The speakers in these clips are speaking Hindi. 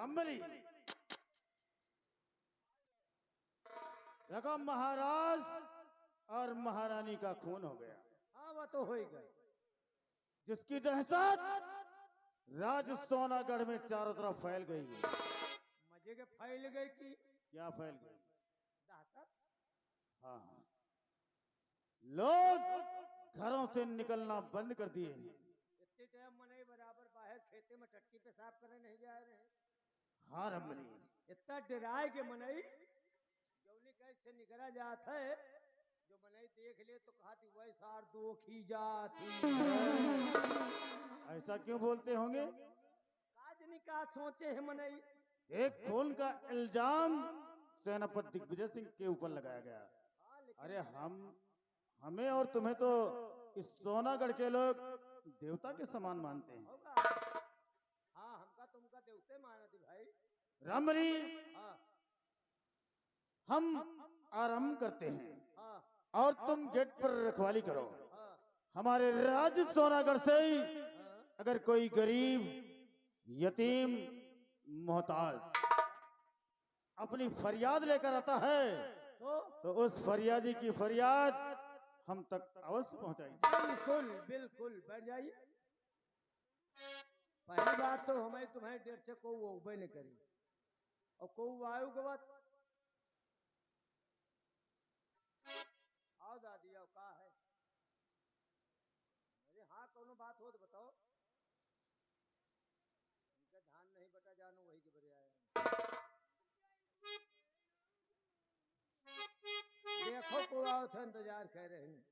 रामबली, देखो महाराज और महारानी का खून हो गया। हाँ वो तो हो ही गया। जिसकी दहशत राज सोनागढ़ में चारों तरफ फैल गई है। मजे के फैल गई कि क्या फैल गई? दहशत। हाँ, लोग घरों से निकलना बंद कर दिए हैं। इतने टाइम मने बराबर बाहर खेते में टट्टी पेशाब करने नहीं जा रहे हैं। हाँ रमनी, इतना डराए के मनई जौनी कैसे निकला जाता है, जो मनई देख ले तो कहा थी वही सार दो खी जाती। ऐसा क्यों बोलते होंगे? काजनी का सोचे है मनई। एक खून का इल्जाम सेनापति दिग्विजय सिंह के ऊपर लगाया गया। हाँ, लेकिन अरे हमें और तुम्हें तो इस सोनागढ़ के लोग देवता के समान मानते हैं। होगा। हाँ हमका तुमका देवते माना थी भाई। रामबली, हाँ हम आराम करते हैं हाँ और तुम गेट पर रखवाली करो। हाँ हमारे राज्य सोनागढ़ से ही हाँ। अगर कोई गरीब, यतीम, मोहताज अपनी फरियाद लेकर आता है तो उस फरियादी की फरियाद हम तक अवश्य पहुंचाएंगे। बिल्कुल बिल्कुल बैठ जाइए। पहली बात तो हमें तुम्हें देर से को वो उबे नहीं करी और को आयु के बाद आओ दादी आओ का है। अरे हाँ कोनो बात हो तो बताओ। उनका धान नहीं बटा जानो वही के बरे आया। देखो को आओ था इंतजार कर रहे हैं।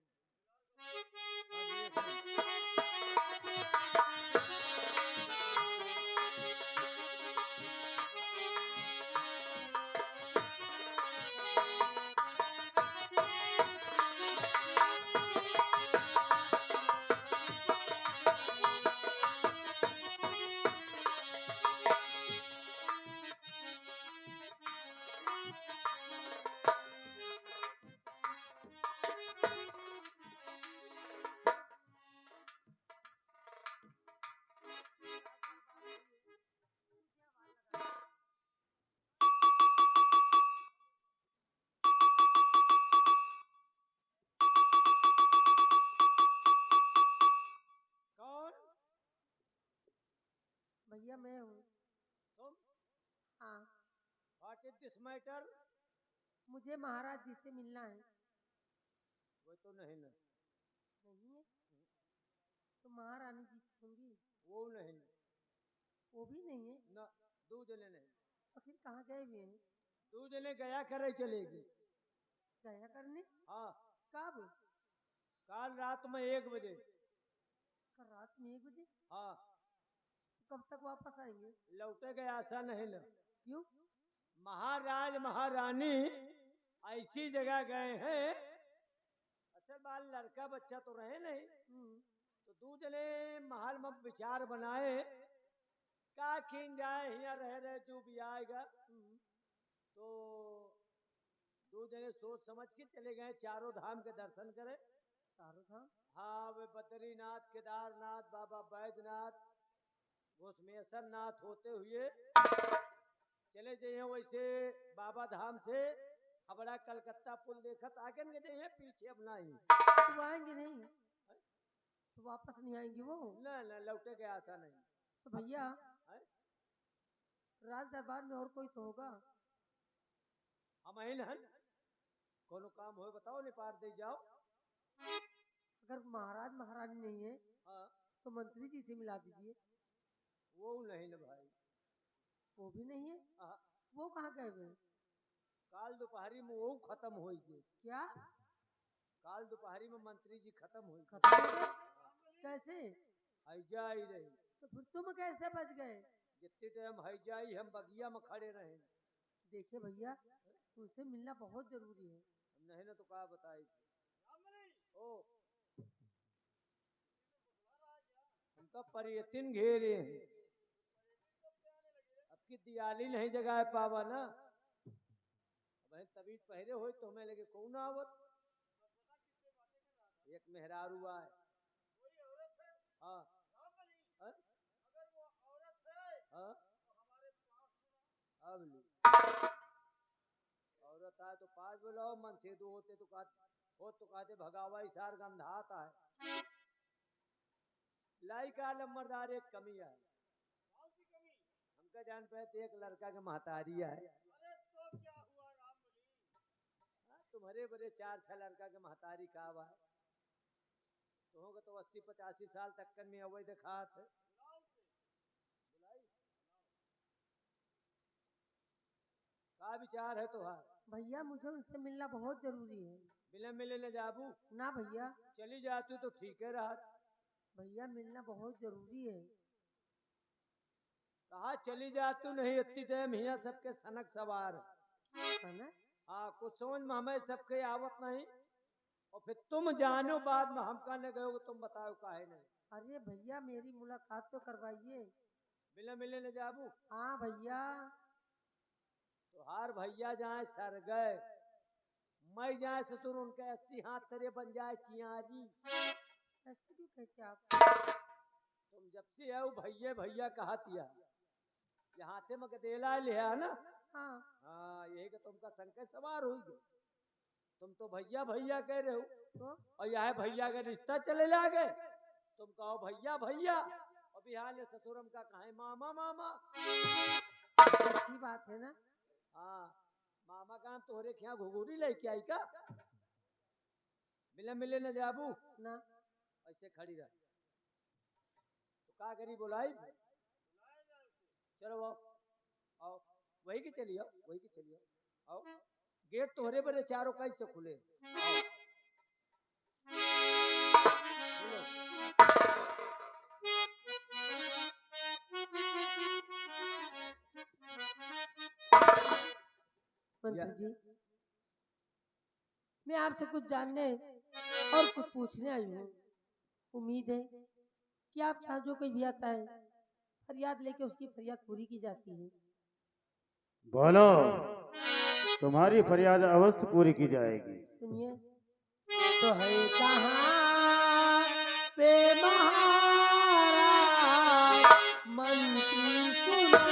हाँ, कौन? भैया मैं हूँ। तुम? हाँ, व्हाट इज दिस मैटर? मुझे महाराज जी से मिलना है। वो तो नहीं ना। नहीं है तो महारानी जी होंगी। वो नहीं वो भी नहीं है ना। दो जने नहीं। तो फिर कहाँ गए हुए हैं? दो जने गया करे चलेगी। गया करने? हाँ कब? काल रात में 1 बजे। कल रात में 1 बजे? हाँ तो कब तक वापस आएंगे? लौटे गए आशा नहीं ना। क्यों? महाराज महारानी ऐसी जगह गए हैं। असल बाल लड़का बच्चा तो रहे नहीं। तो दो जने महल में विचार बनाए का खींच जाए यहाँ रह रहे जो भी आएगा। तो दो जने सोच समझ के चले गए चारों धाम के दर्शन करे। चारों धाम? हाँ वे बद्रीनाथ, केदारनाथ, बाबा बैजनाथ, घोषमेश्वर नाथ होते हुए चले जाइए। वैसे बाबा धाम से हबड़ा कलकत्ता पुल देखत आगे न जाइए पीछे अब नहीं। तो आएंगे नहीं तो वापस नहीं आएंगे वो? ना ना लौटे के आशा नहीं। तो भैया है? राज दरबार में और कोई तो होगा। हम ही न कोनो काम हो बताओ निपाट दे जाओ। अगर महाराज महारानी नहीं है हाँ तो मंत्री जी से मिला दीजिए। वो नहीं न भाई। वो भी नहीं है? हाँ, वो कहाँ गए हुए हैं? काल दोपहरी में वो खत्म हो गए। क्या? काल दोपहरी में मंत्री जी खत्म हो गए। खत्म हो गए? कैसे? हैजा ही रही। तो फिर तुम कैसे बच गए? जितने टाइम हैजा ही हम बगिया में खड़े रहे। देखिए भैया उनसे मिलना बहुत जरूरी है। नहीं ना तो क्या बताई। ओ हमका पर्यटन घेरे हैं। अब की दियाली नहीं जगा पावा ना। अब तबीयत पहरे हो तो हमें लगे कौन आवत। एक मेहरारू आए। हाँ हाँ? हाँ? अब ली। औरत आए तो पास बुलाओ, मन से दो होते तो कहते भगावा इशार गंधा आता है। लाई का लम्बरदार एक कमी है, हमका जान पे एक लड़का के महतारी है। तुम्हारे बड़े 4-6 लड़का के महतारी का हुआ है, तो होगा तो 80-85 साल तक कन में अवैध खात है। का विचार है तुहार? भैया मुझे उनसे मिलना बहुत जरूरी है। बिना मिले न जाबू? ना भैया। चली जाती तो ठीक है रहा। भैया मिलना बहुत जरूरी है। कहा चली जाती नहीं, इतनी टाइम हिया सबके सनक सवार। सनक? हाँ, कुछ समझ में हमें सबके आवत नहीं, और फिर तुम जानो बाद में हम कहने गए तुम बताओ काहे नहीं। अरे भैया मेरी मुलाकात तो करवाइए। बिना मिले न जाबू? हाँ भैया। तुहार भैया जाए सर गए, मैं जाए ससुर, उनके 80 हाथ तेरे बन जाए चियाजी। ऐसे क्यों कहते आप? तुम जब से है भैया भैया कहतिया, यहाँ थे मगदेला लिया ना। हाँ हाँ, यही कि तुमका संकट सवार हुई गए। तुम तो भैया भैया कह रहे हो, तो और यह भैया का रिश्ता चले लागे। तुम कहो भैया भैया, और बिहार ससुरम का कहे मामा मामा। अच्छी बात है ना। हाँ, मामा काम तोहरे क्या घुघुरी लेके आई का? मिले मिले न जाबू ना। ऐसे खड़ी रह, तो का करी बुलाई? चलो आओ आओ, वही की चलिए आओ, वही की चलिए आओ। गेट तोहरे बड़े चारों कैसे खुले? आओ बोलो। मंत्री जी, मैं आपसे कुछ जानने और कुछ पूछने आई हूँ। उम्मीद है कि आप यहाँ जो कोई भी आता है फरियाद लेके उसकी फरियाद पूरी की जाती है। बोलो, तुम्हारी फरियाद अवश्य पूरी की जाएगी। सुनिए तो है कहाँ पे महाराज मंत्री सुनो,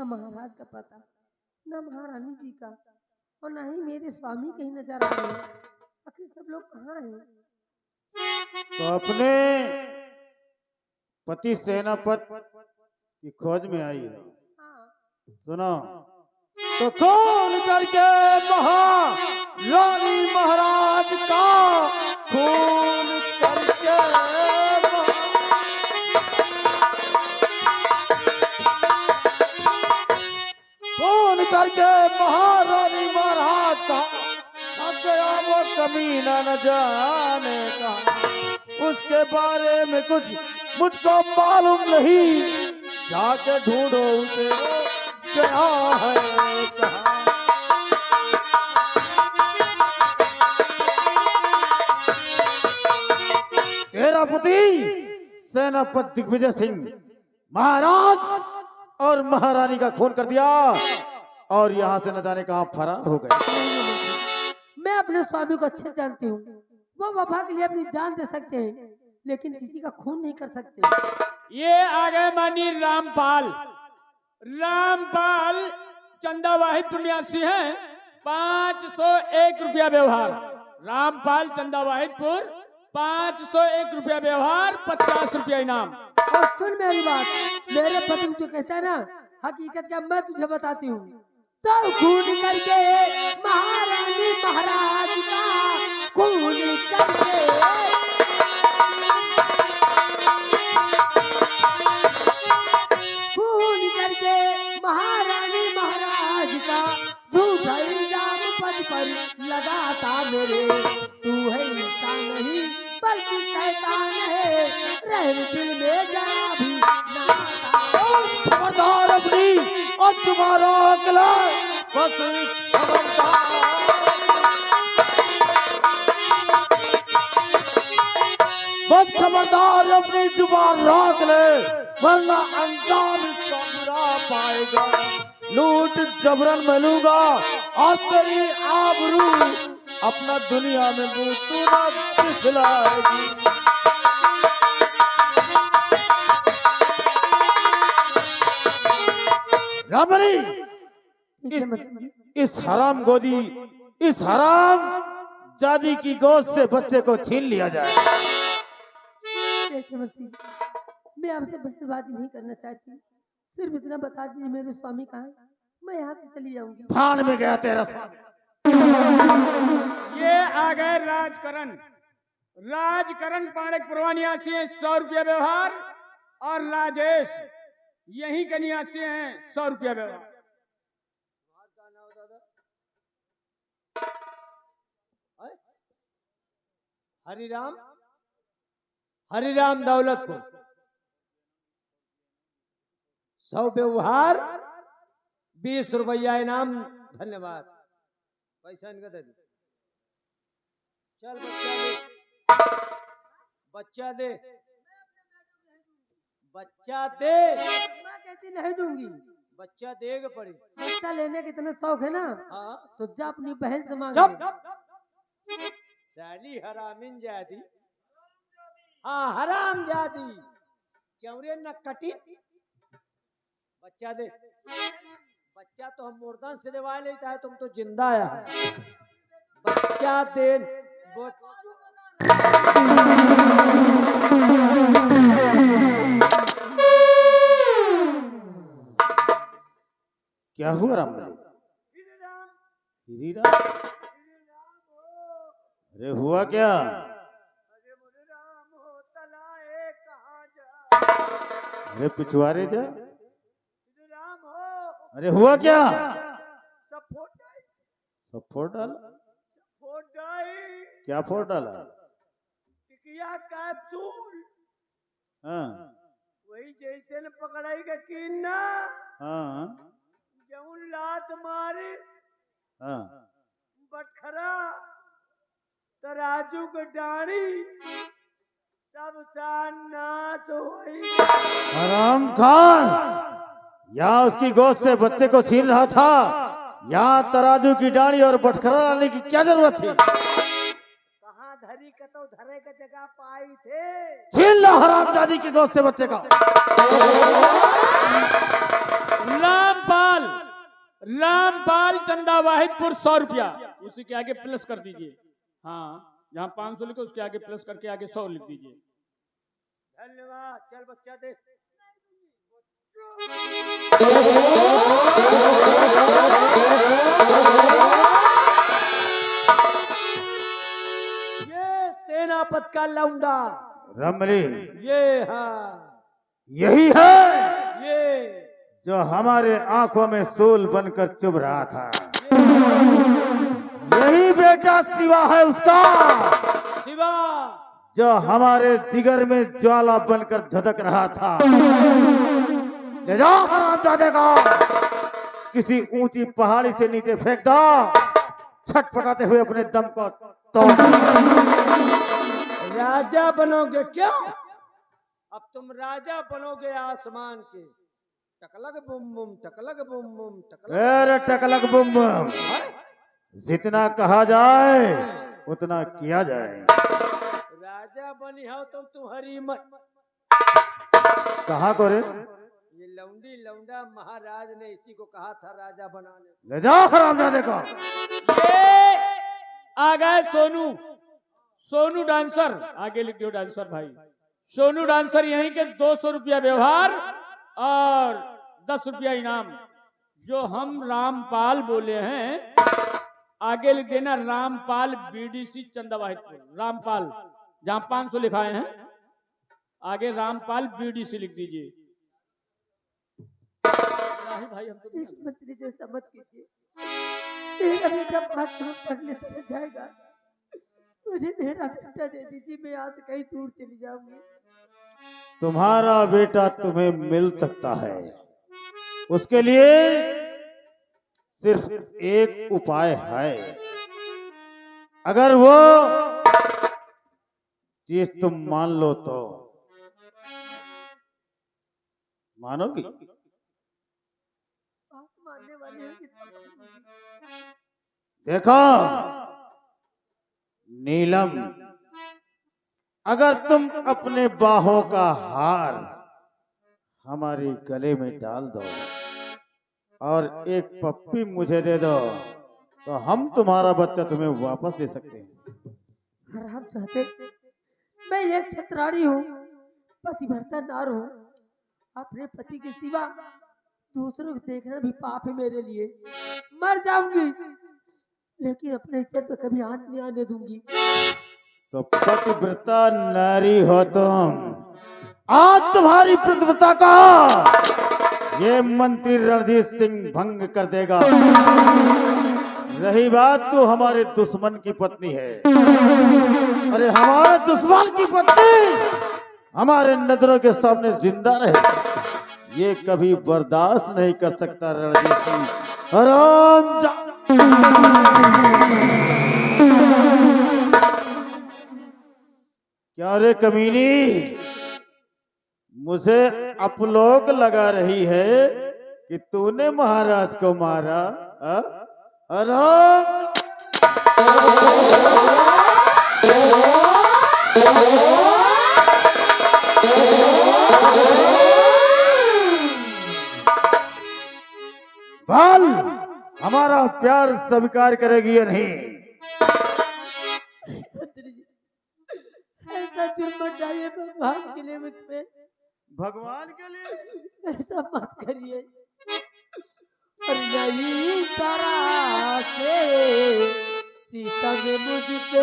महाराज का पता, न महारानी जी का, और न ही मेरे स्वामी कहीं नजर आ रहे। आखिर सब लोग कहाँ हैं? तो अपने पति सेनापति की खोज में आई है। हाँ। सुनो, तो खून करके महारानी महाराज का खून करके महारानी महाराज का गया वो कमीना न जाने का, उसके बारे में कुछ मुझको मालूम नहीं, जाके ढूंढो उसे क्या है कहाँ। तेरा पति सेनापति दिग्विजय सिंह महाराज और महारानी का खून कर दिया और यहाँ से न जाने कहाँ फरार हो गए। मैं अपने स्वामी को अच्छे जानती हूँ, वो वफा के लिए अपनी जान दे सकते हैं, लेकिन किसी का खून नहीं कर सकते। ये आ गए मानी रामपाल। रामपाल चंदा वाहिद पुण्यासी हैं, 501 रुपया व्यवहार। रामपाल चंदा वाहिदपुर 501 रुपया व्यवहार 50 रुपया इनाम। और सुन मेरी बात, मेरे पति जो कहता है ना, हकीकत क्या मैं तुझे बताती हूँ। तो खून करके महारानी महाराज का खून करके, खून करके महारानी महाराज का झूठा इल्जाम पद पर लगाता मेरे। तू है इंसान नहीं बल्कि शैतान है, रहम दिल में जरा भी ना आता। खबरदार अपनी और तुम्हारा अगला बस खबरदार। बस खबरदार अपनी जुबान रोक ले, वरना अंजाम इसका बुरा पाएगा। लूट जबरन मिलूंगा और तेरी आबरू अपना दुनिया में मुंह तू ना दिखलाएगी। रामबली, इस हराम गोदी, इस हराम जादी की गोद से बच्चे को छीन लिया जाए। देखिए मंत्री जी, मैं आपसे बहसबाजी नहीं करना चाहती, सिर्फ इतना बता दीजिए मेरे स्वामी कहाँ है, मैं यहाँ से चली जाऊंगी। भान में गया तेरा स्वामी। ये आ गए राजकरण। राजकरण पाणक पुरवानियासी हैं 100 रुपया व्यवहार, और राजेश यहीं के निवासी हैं 100 रुपया व्यवहार। हरिराम, हरिराम दौलतपुर 100 व्यवहार 20 रुपया इनाम। धन्यवाद। पैसा इनका दे दे। चल बच्चा दे, बच्चा दे, मैं कहती नहीं दूंगी। बच्चा देगा पड़ी। बच्चा लेने का इतना शौक है ना, हाँ तो जा अपनी बहन से मांग चुप। ले। साली हरामिन जादी, हाँ हराम जादी, चौरे न कटी। बच्चा दे। बच्चा तो हम मुर्दा से दिवा लेता है, तुम तो जिंदा आया है। बच्चा दे। क्या हुआ रामबली? हीरा? अरे हुआ क्या? अरे मुझे राम हो तलाए कहाँ जा। अरे पिछवाड़े जा। राम हो। अरे हुआ क्या? सब फोड़ डाई। सब फोड़ डाला? फोड़ डाई। क्या फोड़ डाला? टिकिया कैप्सूल। हाँ वही जैसे न पकड़ाई का कीना, हाँ जऊन लात मारे हाँ। बटखरा तराजू के डाड़ी सब नाश होई। हराम खान, यहाँ उसकी गोद से बच्चे को छीन रहा था, यहाँ तराजू की डाली और बटखरा लाने की क्या जरूरत थी? कहाँ धरी का तो धरे का जगह पाई थे। छीन लो हराम जादी की गोद से बच्चे का। रामपाल, रामपाल चंदा वाहिदपुर 100 रुपया, उसी के आगे प्लस कर दीजिए। हाँ, जहाँ 500 लिखो उसके आगे प्लस करके आगे 100 लिख दीजिए। धन्यवाद। चल बच्चा दे। ये सेनापत का लौंडा रमली, ये, हाँ यही है ये जो हमारे आंखों में सूल बनकर चुभ रहा था। यही बेटा शिवा है उसका, शिवा जो हमारे जिगर में ज्वाला बनकर धधक रहा था। ले जाओ हरामजादे का, किसी ऊंची पहाड़ी से नीचे फेंक दो, छटपटाते हुए अपने दम को तोड़ दो। राजा बनोगे क्यों? अब तुम राजा बनोगे आसमान के। टकलक बुम बुम, टकलक बुम बुम, अरे टकलक बुम बुम, जितना कहा जाए उतना किया जाए। राजा बनी हो तुम तुम्हारी मत। कहाँ को रे? ये लौंडी लौंडा महाराज ने इसी को कहा था राजा बनाने। ले जाओ हरामजादे को। ये आ गए सोनू, सोनू डांसर, आगे लिख दो डांसर भाई। सोनू डांसर यहीं के 200 रुपया व्यवहार और 10 रुपया इनाम। जो हम रामपाल बोले हैं, आगे लिख देना रामपाल बीडीसी चंदा वाहिदपुर, रामपाल जहां 500 लिखाए हैं, आगे रामपाल बीडीसी लिख दीजिए। भाई हम तो मंत्री जैसा मत कीजिए, मेरा बेटा 5 मिनट तक लेता रह जाएगा। मुझे मेरा बेटा दे दीजिए, मैं यहाँ से कहीं दूर चली जाऊंगी। तुम्हारा बेटा तुम्हें मिल सकता है, उसके लिए सिर्फ एक उपाय है। अगर वो चीज तुम मान लो तो मानोगी? बात मानने वाले हैं कि देखो नीलम, अगर तुम अपने बाहों का हार हमारे गले में डाल दो और एक पप्पी मुझे दे दो, तो हम तुम्हारा बच्चा तुम्हें वापस दे सकते हैं। हराम चाहते, मैं एक छत्राड़ी हूँ, पतिव्रता नार हूँ। अपने पति के सिवा दूसरों को देखना भी पाप है मेरे लिए। मर जाऊंगी, लेकिन अपने इज्जत पे कभी हाथ नहीं आने दूंगी। तो पतिव्रता नारी हो तुम, आज तुम्हारी पतिव्रता का ये मंत्री रणजीत सिंह भंग कर देगा। रही बात तो हमारे दुश्मन की पत्नी है, अरे हमारे दुश्मन की पत्नी हमारे नजरों के सामने जिंदा रहे, ये कभी बर्दाश्त नहीं कर सकता रणजीत सिंह। आराम जा। क्या रे कमीनी, मुझे अपलोक लगा रही है कि तूने महाराज को मारा? आराम बाल, हमारा प्यार स्वीकार करेगी या नहीं? ऐसा जुर्म मत डालिए भगवान के लिए मुझ पे। भगवान के लिए ऐसा मत करिए। और नई तरह से सीता ने मुझ पे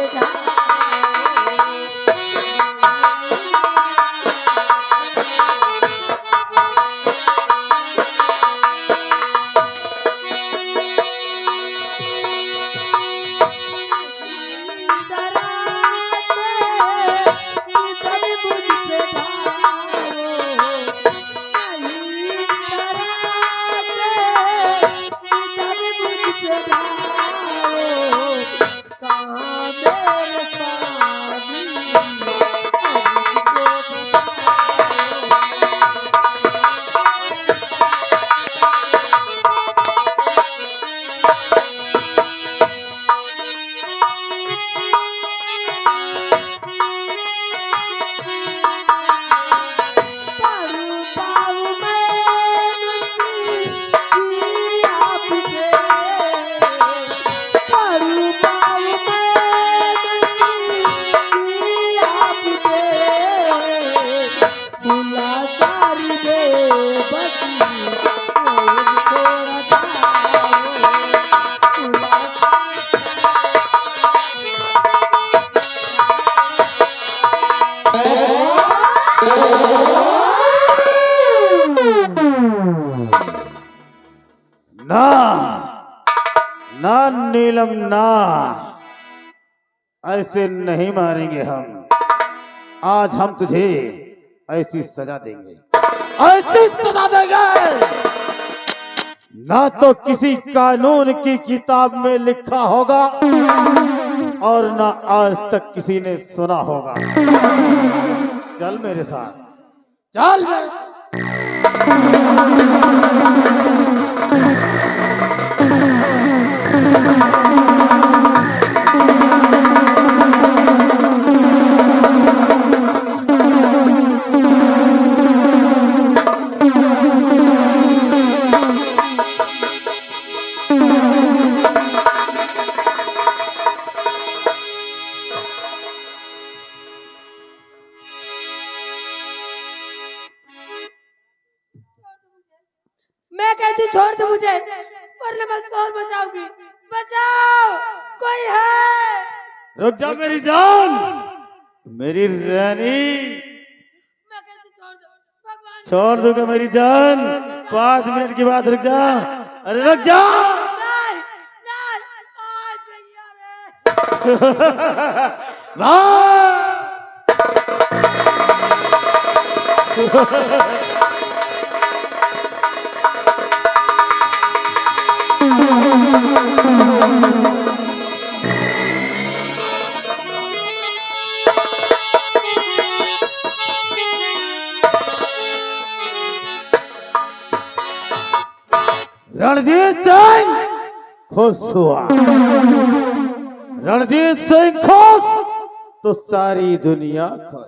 ना ना नीलम ना, ऐसे नहीं मारेंगे हम। आज हम तुझे ऐसी सजा देंगे, ऐसी सजा देंगे ना तो किसी कानून की किताब में लिखा होगा और ना आज तक किसी ने सुना होगा। चल मेरे साथ, चल मेरे साथ। मैं कहती छोड़ दे मुझे, वरना मैं शोर मचाऊंगी। बचाओ, कोई है? रुक जा मेरी जान, मेरी रानी। मैं कहती छोड़ दो, भगवान। छोड़ दूंगा मेरी जान, 5 मिनट की बात, रुक जा। अरे रुक जा। नहीं, नहीं, आज दैया रे। रणजीत सिंह खुश हुआ, रणजीत सिंह खुश तो सारी दुनिया खुश।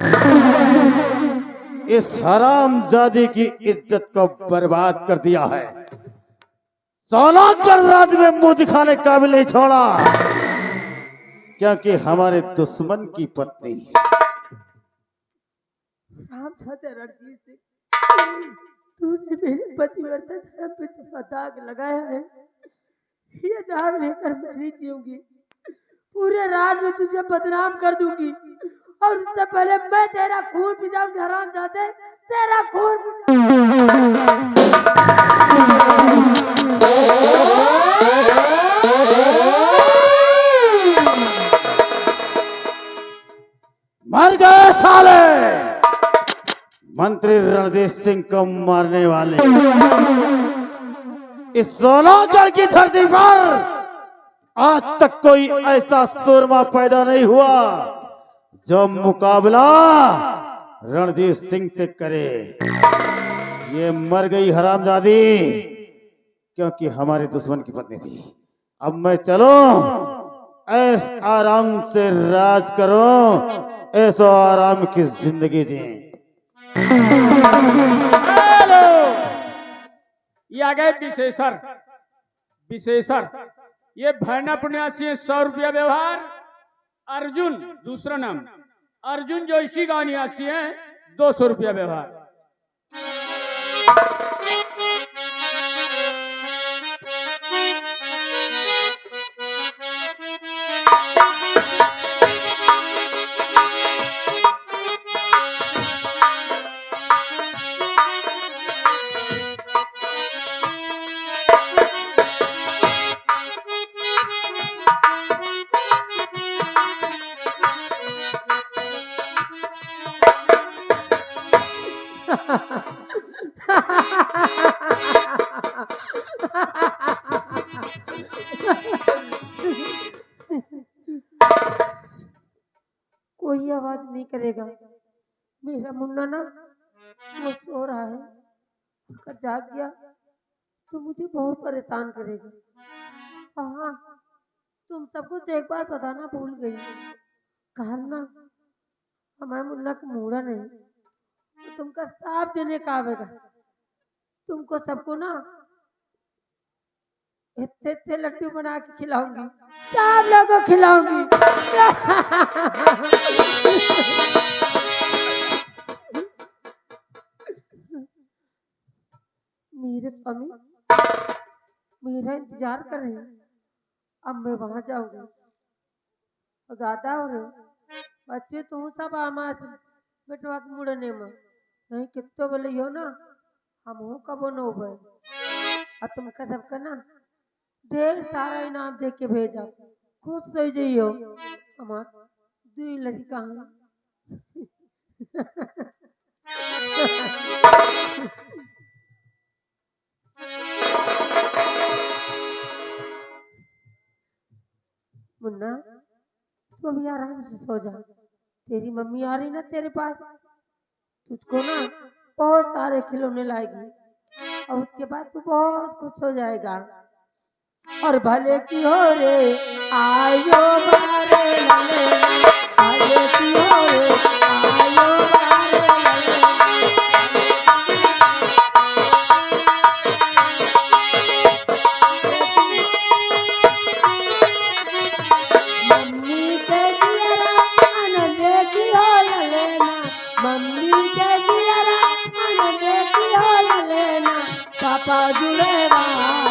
इस हरामजादी की इज्जत को बर्बाद कर दिया है, सोलाकर राज में मुंह दिखाने काबिल नहीं छोड़ा, क्योंकि हमारे दुश्मन की पत्नी है। राम चाहते रणजीत सिंह, तूने मेरे पतिव्रता धर्म पे तो दाग लगाया है। ये दाग लेकर मैं नहीं जीऊंगी, पूरे राज में तुझे बदनाम कर दूंगी, और उससे पहले मैं तेरा खून पी जाऊंगी। हराम जाते, तेरा खून मर गए साले, मंत्री रणजीत सिंह को मारने वाले। इस सोलागढ़ की धरती पर आज तक कोई ऐसा सूरमा पैदा नहीं हुआ जो मुकाबला रणजीत सिंह से करे। ये मर गई हरामजादी, क्योंकि हमारे दुश्मन की पत्नी थी। अब मैं चलूं, ऐस आराम से राज करो, ऐसो आराम की जिंदगी दें। हेलो, ये आ गए विशेषर। विशेषर ये भैना पुण्यासी 100 रुपया व्यवहार। अर्जुन दूसरा नाम, अर्जुन जो इसी गांव निवासी है, 200 रुपया व्यवहार। कोई आवाज नहीं करेगा। मेरा मुन्ना ना वो सो रहा है, अगर जाग गया तो मुझे बहुत परेशान करेगा। हाँ, तुम सबको तो एक बार बताना भूल गई, कहा ना हमारे मुन्ना का मुहूर्त नहीं, तो तुमका साफ देने का आवेगा। तुमको सबको ना इतने इतने लड्डू बना के खिलाऊंगी, सब लोगों को खिलाऊंगी। मेरे स्वामी मेरा इंतजार कर रहे हैं, अब मैं वहां जाऊंगी। और दादा और बच्चे तो सब आमास बेटवा के मुड़ने में नहीं कितो बोले हो ना, हम हो कबो न हो। और तुमका सबका ना ढेर सारा इनाम दे के भेजा, खुश हो जाइयो। हमार 2 लड़का हैं। मुन्ना तू अभी आराम से सो जा, तेरी मम्मी आ रही ना तेरे पास, तुझको ना बहुत सारे खिलौने लाएगी, और उसके बाद तू बहुत खुश हो जाएगा। और भले की हो रे आयो बारे लले, भले की हो रे आयो बारे लले। मम्मी के जियरा आनंद की हो ललेना, मम्मी के जियरा आनंद की हो ललेना, पापा जी सुलेमान